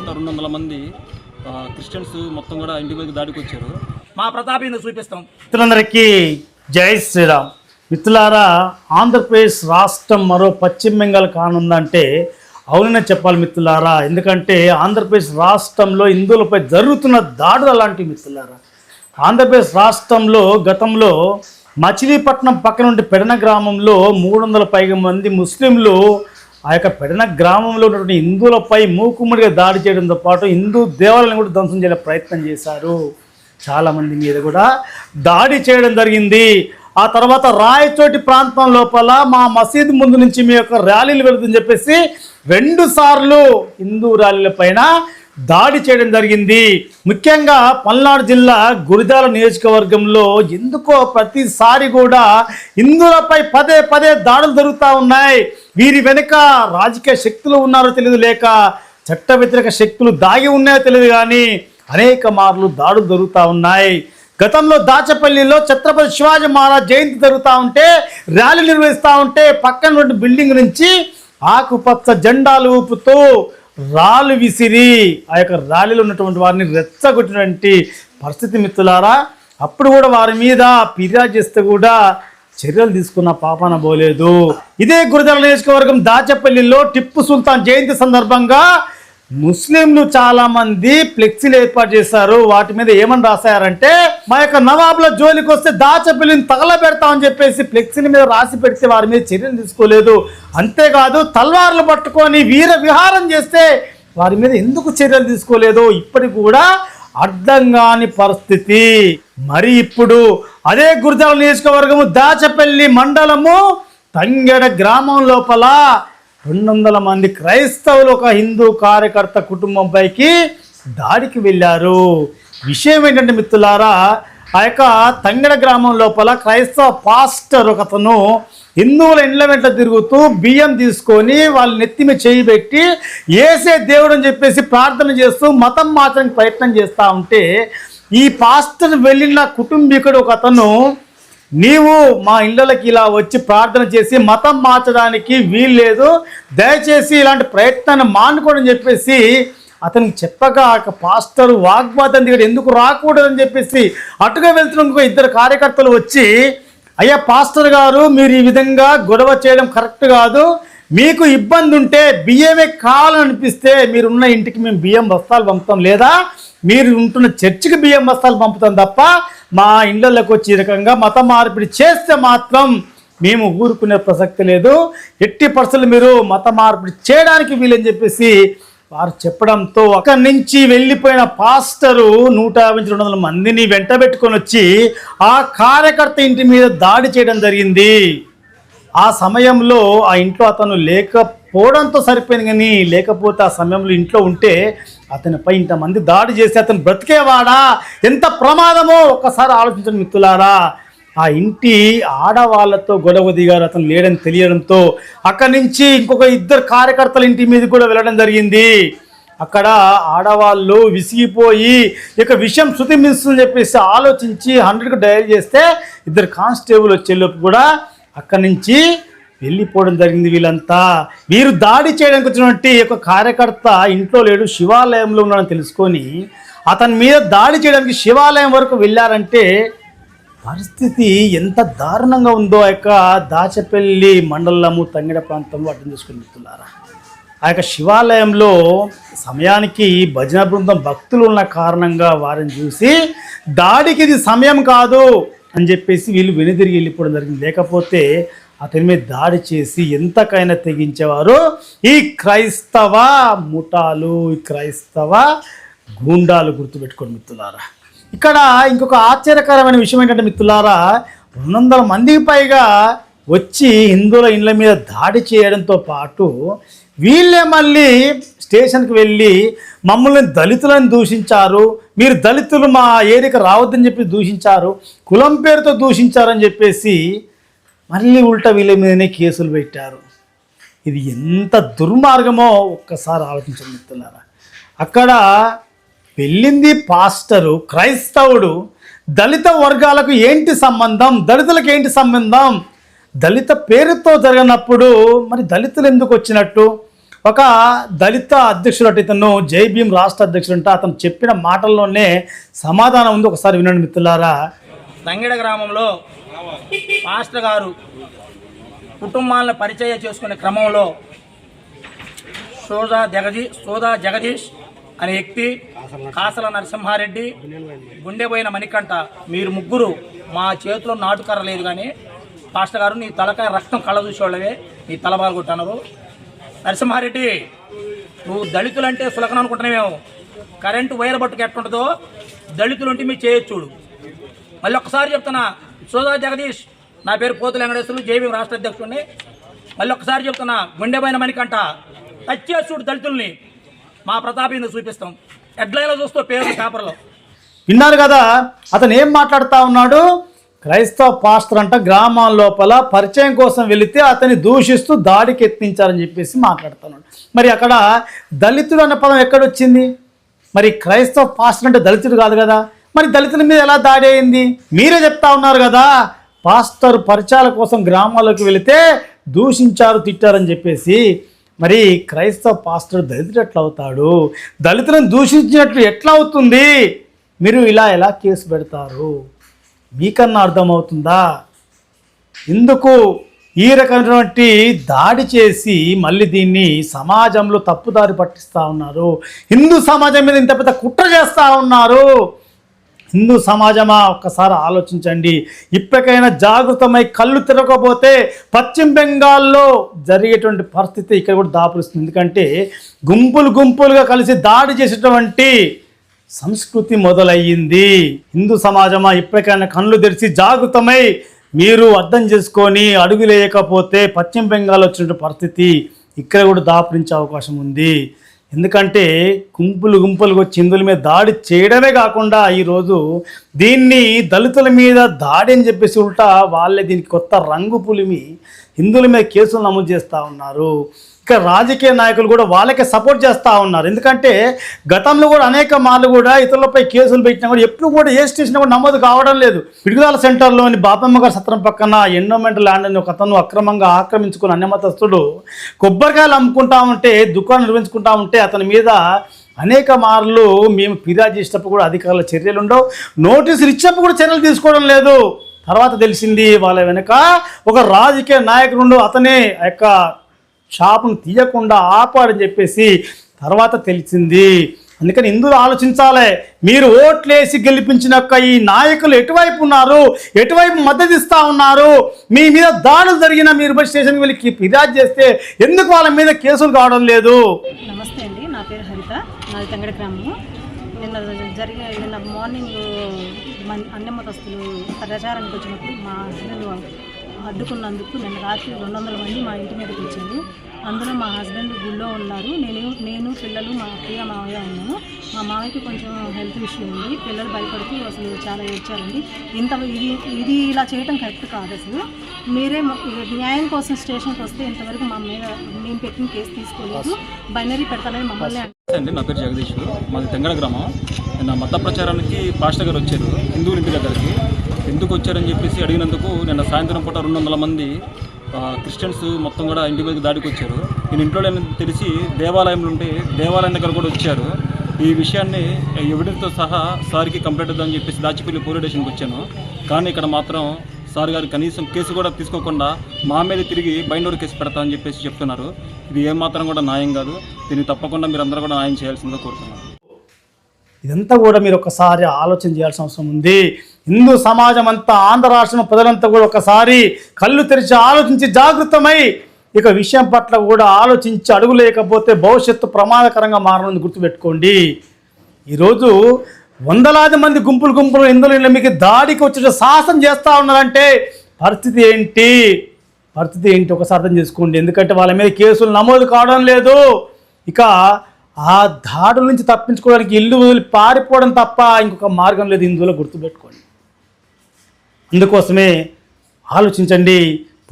కూడా 200 మంది క్రిస్టియన్స్ మొత్తం కూడా ఇంటి మీద దాడికి వచ్చారు. మా ప్రతాపం చూపిస్తాం. మిత్రులందరికీ జై శ్రీరామ్. మిత్రులారా, ఆంధ్రప్రదేశ్ రాష్ట్రం మరో పశ్చిమ బెంగాల్ కానుందంటే అవుననే చెప్పాలి మిత్రులారా. ఎందుకంటే ఆంధ్రప్రదేశ్ రాష్ట్రంలో హిందువులపై జరుగుతున్న దాడులు అలాంటివి మిత్రులారా. ఆంధ్రప్రదేశ్ రాష్ట్రంలో గతంలో మచిలీపట్నం పక్కన ఉండే పెడన గ్రామంలో 300 పైగా మంది ముస్లింలు ఆ యొక్క పెడన గ్రామంలో ఉన్నటువంటి హిందువులపై మూకుమ్మడిగా దాడి చేయడంతో పాటు హిందూ దేవాలయాలను కూడా ధ్వంసం చేసే ప్రయత్నం చేశారు. చాలామంది మీద కూడా దాడి చేయడం జరిగింది. ఆ తర్వాత రాయచోటి ప్రాంతం లోపల మా మసీదు ముందు నుంచి మీ యొక్క ర్యాలీలు వెళుతుందని చెప్పేసి 2 సార్లు హిందూ ర్యాలీల పైన దాడి చేయడం జరిగింది. ముఖ్యంగా పల్నాడు జిల్లా గురిజాల నియోజకవర్గంలో ఎందుకో ప్రతిసారి కూడా హిందువులపై పదే దాడులు జరుగుతూ ఉన్నాయి. వీరి వెనుక రాజకీయ శక్తులు ఉన్నారో తెలియదు, లేక చట్ట వ్యతిరేక శక్తులు దాగి ఉన్నాయో తెలియదు, కానీ అనేక మార్లు దాడులు జరుగుతూ ఉన్నాయి. గతంలో దాచపల్లిలో ఛత్రపతి శివాజీ మహారాజ్ జయంతి జరుగుతూ ఉంటే ర్యాలీ నిర్వహిస్తూ ఉంటే పక్కన ఉన్న బిల్డింగ్ నుంచి ఆకుపచ్చ జెండాలు ఊపుతూ రాళ్ళు విసిరి ఆ యొక్క ర్యాలీలో ఉన్నటువంటి వారిని రెచ్చగొట్టినటువంటి పరిస్థితి మిత్రులారా. అప్పుడు కూడా వారి మీద ఫిర్యాదు చేస్తే కూడా చర్యలు తీసుకున్న పాపన పోలేదు. ఇదే గురజాల నియోజకవర్గం దాచపల్లిలో టిప్పు సుల్తాన్ జయంతి సందర్భంగా ముస్లింలు చాలా మంది ఫ్లెక్సీలు ఏర్పాటు చేశారు. వాటి మీద ఏమని రాశారంటే, మా యొక్క నవాబుల జోలికి వస్తే దాచపల్లిని తగలబెడతామని చెప్పేసి ఫ్లెక్సీల మీద రాసి పెడితే వారి మీద చర్యలు తీసుకోలేదు. అంతేకాదు తల్వార్లు పట్టుకొని వీర విహారం చేస్తే వారి మీద ఎందుకు చర్యలు తీసుకోలేదు ఇప్పటికి కూడా అర్థం కాని పరిస్థితి. మరి ఇప్పుడు అదే గురజాల నియోజకవర్గము దాచపల్లి మండలము తంగెడ గ్రామం లోపల 200 మంది క్రైస్తవులు ఒక హిందూ కార్యకర్త కుటుంబంపైకి దాడికి వెళ్ళారు. విషయం ఏంటంటే మిత్రులారా, ఆ యొక్క తంగెడ గ్రామం లోపల క్రైస్తవ పాస్టర్ ఒకతను హిందువుల ఇండ్ల వెంట తిరుగుతూ బియ్యం తీసుకొని వాళ్ళ నెత్తిమి చేయి పెట్టి ఏసే దేవుడు అని చెప్పేసి ప్రార్థన చేస్తూ మతం మార్చడానికి ప్రయత్నం చేస్తూ ఉంటే ఈ పాస్టర్ వెళ్ళిన కుటుంబీకుడు ఒక అతను, నీవు మా ఇళ్ళకి ఇలా వచ్చి ప్రార్థన చేసి మతం మార్చడానికి వీల్లేదు, దయచేసి ఇలాంటి ప్రయత్నాన్ని మానుకోడని చెప్పేసి అతనికి చెప్పగా పాస్టర్ వాగ్వాదం దిగడు, ఎందుకు రాకూడదని చెప్పేసి అటుగా వెళ్తున్న ఇంకో 2 కార్యకర్తలు వచ్చి, అయ్యా పాస్టర్ గారు, మీరు ఈ విధంగా గొడవ చేయడం కరెక్ట్ కాదు, మీకు ఇబ్బంది ఉంటే బియ్యమే కావాలనిపిస్తే మీరున్న ఇంటికి మేము బియ్యం బస్తాలు పంపుతాం, లేదా మీరు ఉంటున్న చర్చికి బియ్యం బస్తాలు పంపుతాం తప్ప మా ఇళ్ళలోకి వచ్చి ఈ రకంగా మత మార్పిడి చేస్తే మాత్రం మేము ఊరుకునే ప్రసక్తి లేదు, ఎట్టి పరిస్థితులు మీరు మత మార్పిడి చేయడానికి వీలని చెప్పేసి వారు చెప్పడంతో అక్కడి నుంచి వెళ్ళిపోయిన పాస్టరు 150-200 మందిని వెంట పెట్టుకొని వచ్చి ఆ కార్యకర్త ఇంటి మీద దాడి చేయడం జరిగింది. ఆ సమయంలో ఆ ఇంట్లో అతను లేకపోవడంతో సరిపోయింది, కానీ లేకపోతే ఆ సమయంలో ఇంట్లో ఉంటే అతనిపై ఇంతమంది దాడి చేసి అతను బ్రతికేవాడా, ఎంత ప్రమాదమో ఒక్కసారి ఆలోచించండి మిత్రులారా. ఆ ఇంటి ఆడవాళ్లతో గొడవ దిగారు అతను లేడని తెలియడంతో అక్కడి నుంచి ఇంకొక 2 కార్యకర్తల ఇంటి మీద కూడా వెళ్ళడం జరిగింది. అక్కడ ఆడవాళ్ళు విసిగిపోయి ఇక విషయం శృతి మిస్తుందని చెప్పేసి ఆలోచించి 100కు డయల్ చేస్తే 2 కానిస్టేబుల్ వచ్చేలోపు కూడా అక్కడి నుంచి వెళ్ళిపోవడం జరిగింది. వీరు దాడి చేయడానికి వచ్చినటువంటి ఒక కార్యకర్త ఇంట్లో లేడు, శివాలయంలో ఉన్నాడని తెలుసుకొని అతని మీద దాడి చేయడానికి శివాలయం వరకు వెళ్ళారంటే పరిస్థితి ఎంత దారుణంగా ఉందో ఆ యొక్క దాచపల్లి మండలము తంగెడ ప్రాంతంలో అర్థం చేసుకుని మిత్రులారా. ఆ యొక్క శివాలయంలో సమయానికి భజన బృందం భక్తులు ఉన్న కారణంగా వారిని చూసి దాడికి ఇది సమయం కాదు అని చెప్పేసి వీళ్ళు వెనుదిరిగి వెళ్ళిపోవడం జరిగింది. లేకపోతే అతని మీద దాడి చేసి ఎంతకైనా తెగించేవారు ఈ క్రైస్తవ ముఠాలు, ఈ క్రైస్తవ గూండాలు. గుర్తుపెట్టుకోండి మిత్రులారా. ఇక్కడ ఇంకొక ఆశ్చర్యకరమైన విషయం ఏంటంటే మిత్రులారా, 200 మందికి పైగా వచ్చి హిందువుల ఇండ్ల మీద దాడి చేయడంతో పాటు వీళ్ళే మళ్ళీ స్టేషన్కి వెళ్ళి మమ్మల్ని దళితులను దూషించారు, మీరు దళితులు మా ఏరియాకి రావద్దని చెప్పి దూషించారు, కులం పేరుతో దూషించారని చెప్పేసి మళ్ళీ ఉల్టా వీళ్ళ మీదనే కేసులు పెట్టారు. ఇది ఎంత దుర్మార్గమో ఒక్కసారి ఆలోచించండి మిత్రులారా. అక్కడ వెళ్ళింది పాస్టరు, క్రైస్తవుడు, దళిత వర్గాలకు ఏంటి సంబంధం, దళితులకు ఏంటి సంబంధం, దళిత పేరుతో జరిగినప్పుడు మరి దళితులు ఎందుకు వచ్చినట్టు, ఒక దళిత అధ్యక్షుడు అంటే ఇతను జై భీమ్ రాష్ట్ర అధ్యక్షుడు అంటే అతను చెప్పిన మాటల్లోనే సమాధానం ఉంది. ఒకసారి వినండి మిత్రులారా. తంగెడ గ్రామంలో మాస్టర్ గారు కుటుంబాలను పరిచయం చేసుకునే క్రమంలో సోదా జగదీష్ అనే వ్యక్తి, కాసల నరసింహారెడ్డి, గుండెపోయిన మణికంఠ, మీరు ముగ్గురు మా చేతిలో నాటుకర్ర లేదు కానీ పాస్టర్ గారు నీ తలకాయ రక్తం కళ్ళ చూసేవాళ్ళవే, నీ తల బాగుంటున్నారు. నరసింహారెడ్డి, నువ్వు దళితులంటే సులకన అనుకుంటున్నామేమో, కరెంటు వైర్ బట్టుకు ఎట్టుంటుందో దళితులుంటే మీ చేయొచ్చు చూడు. మళ్ళీ ఒక్కసారి చెప్తున్నా, సోదా జగదీష్, నా పేరు పోతుల వెంకటేశ్వరులు, జేబీ రాష్ట్ర అధ్యక్షుడిని. మళ్ళీ ఒక్కసారి చెప్తున్నా, గుండెపోయిన మణికంఠ, టచ్ చేసి చూడు దళితుల్ని, మా ప్రతాపేంద్ర చూపిస్తాం. హెడ్లైన్లో చూస్తూ పేరు పేపర్లో. విన్నారు కదా అతను ఏం మాట్లాడుతూ ఉన్నాడు. క్రైస్తవ పాస్టర్ అంట గ్రామాల లోపల పరిచయం కోసం వెళితే అతన్ని దూషిస్తూ దాడికి ఎత్తించారని చెప్పేసి మాట్లాడుతున్నాడు. మరి అక్కడ దళితుడు అన్న పదం ఎక్కడొచ్చింది? మరి క్రైస్తవ పాస్టర్ అంటే దళితుడు కాదు కదా, మరి దళితుల మీద ఎలా దాడి అయింది? మీరే చెప్తా ఉన్నారు కదా, పాస్టర్ పరిచయాల కోసం గ్రామాల్లోకి వెళితే దూషించారు, తిట్టారని చెప్పేసి. మరి క్రైస్తవ పాస్టర్ దళితుడు ఎట్లా అవుతాడు? దళితులను దూషించినట్లు ఎట్లా అవుతుంది? మీరు ఇలా ఎలా కేసు పెడతారు? మీకన్నా అర్థమవుతుందా? ఎందుకు ఈ రకమైనటువంటి దాడి చేసి మళ్ళీ దీన్ని సమాజంలో తప్పుదారి పట్టిస్తూ ఉన్నారు? హిందూ సమాజం మీద ఇంత పెద్ద కుట్ర చేస్తూ ఉన్నారు. హిందూ సమాజమా, ఒక్కసారి ఆలోచించండి. ఇప్పటికైనా జాగృతమై కళ్ళు తిరగకపోతే పశ్చిమ బెంగాల్లో జరిగేటువంటి పరిస్థితి ఇక్కడ కూడా దాపురిస్తుంది. ఎందుకంటే గుంపులుగా కలిసి దాడి చేసేటువంటి సంస్కృతి మొదలయ్యింది. హిందూ సమాజమా, ఇప్పటికైనా కళ్ళు తెరిచి జాగృతమై మీరు అర్థం చేసుకొని అడుగులేయకపోతే పశ్చిమ బెంగాల్ వచ్చిన పరిస్థితి ఇక్కడ కూడా దాపురించే అవకాశం ఉంది. ఎందుకంటే గుంపులుగా వచ్చి హిందువుల మీద దాడి చేయడమే కాకుండా ఈరోజు దీన్ని దళితుల మీద దాడి అని చెప్పేసి ఉల్టా వాళ్ళే దీనికి కొత్త రంగు పులిమి హిందువుల మీద కేసులు నమోదు చేస్తూ ఉన్నారు. ఇక రాజకీయ నాయకులు కూడా వాళ్ళకే సపోర్ట్ చేస్తూ ఉన్నారు. ఎందుకంటే గతంలో కూడా అనేక మార్లు కూడా ఇతరులపై కేసులు పెట్టినా కూడా ఎప్పుడు కూడా ఏ స్టేషన్ కూడా నమోదు కావడం లేదు. పిడుగురాల సెంటర్లోని బాపమ్మ గారి సత్రం పక్కన ఎండోమెంట్ ల్యాండ్ అని ఒక అతను అక్రమంగా ఆక్రమించుకున్న అన్యమతస్తుడు కొబ్బరికాయలు అమ్ముకుంటా ఉంటే, దుకాణం నిర్వహించుకుంటా ఉంటే అతని మీద అనేక మార్లు మేము ఫిర్యాదు చేసేటప్పుడు కూడా అధికారుల చర్యలు ఉండవు, నోటీసులు ఇచ్చినప్పుడు కూడా చర్యలు తీసుకోవడం లేదు. తర్వాత తెలిసింది వాళ్ళ వెనుక ఒక రాజకీయ నాయకుడు అతనే ఆ యొక్క షాపును తీయకుండా ఆపాడని చెప్పేసి తర్వాత తెలిసింది. అందుకని హిందువులు ఆలోచించాలి. మీరు ఓట్లేసి గెలిపించిన ఈ నాయకులు ఎటువైపు ఉన్నారు, ఎటువైపు మద్దతు ఇస్తూ ఉన్నారు? మీ మీద దాడులు జరిగిన మీరు బస్ స్టేషన్కి వెళ్ళి ఫిర్యాదు చేస్తే ఎందుకు వాళ్ళ మీద కేసులు కావడం లేదు? నమస్తే అండి, నా పేరు హరిత, నాది తంగడ గ్రామము. నిన్న మార్నింగ్ అన్యమతస్తులు ప్రచారానికి వచ్చినప్పుడు మా హస్బెండ్ అడ్డుకున్నందుకు నిన్న రాత్రి 200 మంది మా ఇంటి మీదకి వచ్చింది. అందులో మా హస్బెండ్ గుళ్ళో ఉన్నారు, నేను పిల్లలు మా అత్తయ్య మావయ్య ఉన్నాము. మా మావయ్యకి కొంచెం హెల్త్ ఇష్యూ ఉంది, పిల్లలు భయపడుతూ అసలు చాలా ఏడ్చారండి. ఇది ఇలా చేయడం కరెక్ట్ కాదు. అసలు మీరే న్యాయం కోసం స్టేషన్కి వస్తే ఇంతవరకు మా మీద నేను పెట్టిన కేసు తీసుకోలేదు, బైనరీ పెడతానని మమ్మల్ని అండి. నా పేరు జగదీష్, మాది తెంగడ గ్రామం. నిన్న మత ప్రచారానికి పాస్టర్ గారు వచ్చారు హిందువుల ఇంటి దగ్గరికి. ఎందుకు వచ్చారని చెప్పేసి అడిగినందుకు నిన్న సాయంత్రం పూట 200 మంది క్రిస్టియన్స్ మొత్తం కూడా ఇంటి మీదకి దాడికి వచ్చారు. నేను ఇంట్లో తెలిసి దేవాలయంలో ఉంటే దేవాలయం దగ్గర కూడా వచ్చారు. ఈ విషయాన్ని ఎవిడెన్స్తో సహా సార్కి కంప్లైంట్ ఇద్దామని చెప్పేసి దాచిపల్లి పోలీస్ స్టేషన్కి వచ్చాను. కానీ ఇక్కడ మాత్రం సార్ గారు కనీసం కేసు కూడా తీసుకోకుండా మా మీద తిరిగి బైండోర్ కేసు పెడతామని చెప్పేసి చెప్తున్నారు. ఇది ఏమాత్రం కూడా న్యాయం కాదు. దీన్ని తప్పకుండా మీరు అందరూ కూడా న్యాయం చేయాల్సిందిగా కోరుతున్నాను. ఇదంతా కూడా మీరు ఒకసారి ఆలోచన చేయాల్సిన అవసరం ఉంది. హిందూ సమాజం అంతా, ఆంధ్ర రాష్ట్రం ప్రజలంతా కూడా ఒకసారి కళ్ళు తెరిచి ఆలోచించి జాగృతమై ఇక విషయం పట్ల కూడా ఆలోచించి అడుగులేకపోతే భవిష్యత్తు ప్రమాదకరంగా మారనుంది, గుర్తుపెట్టుకోండి. ఈరోజు వందలాది మంది గుంపులు హిందువుల మీకు దాడికి వచ్చే సాహసం చేస్తూ ఉన్నారంటే పరిస్థితి ఏంటి ఒకసారి అర్థం చేసుకోండి. ఎందుకంటే వాళ్ళ మీద కేసులు నమోదు కావడం లేదు. ఇక ఆ దాడుల నుంచి తప్పించుకోవడానికి ఇల్లు వదిలి పారిపోవడం తప్ప ఇంకొక మార్గం లేదు. హిందువులు గుర్తుపెట్టుకోండి. అందుకోసమే ఆలోచించండి.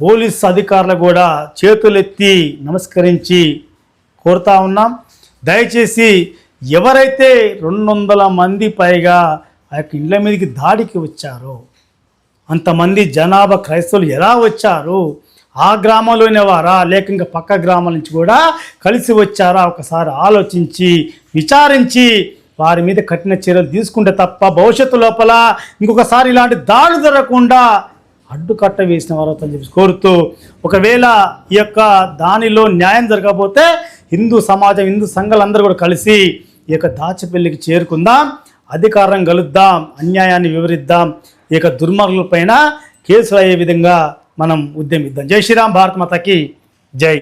పోలీస్ అధికారులు కూడా చేతులెత్తి నమస్కరించి కోరుతా ఉన్నాం. దయచేసి ఎవరైతే 200 మంది పైగా ఆ యొక్క ఇళ్ళ మీదకి దాడికి వచ్చారో, అంతమంది జనాభా క్రైస్తవులు ఎలా వచ్చారు, ఆ గ్రామంలోనే వారా లేక ఇంకా పక్క గ్రామాల నుంచి కూడా కలిసి వచ్చారా ఒకసారి ఆలోచించి విచారించి వారి మీద కఠిన చర్యలు తీసుకుంటే తప్ప భవిష్యత్తు లోపల ఇంకొకసారి ఇలాంటి దాడులు జరగకుండా అడ్డుకట్ట వేసిన వారు అని చెప్పి కోరుతూ, ఒకవేళ ఈ యొక్క దానిలో న్యాయం జరగకపోతే హిందూ సమాజం హిందూ సంఘాలందరూ కూడా కలిసి ఈ యొక్క దాచిపల్లికి చేరుకుందాం, అధికారం కలుద్దాం, అన్యాయాన్ని వివరిద్దాం, ఈ యొక్క దుర్మార్గులపైన కేసులు అయ్యే విధంగా మనం ఉద్యమిద్దాం. జై శ్రీరామ్, భారత్ మాతకి జై.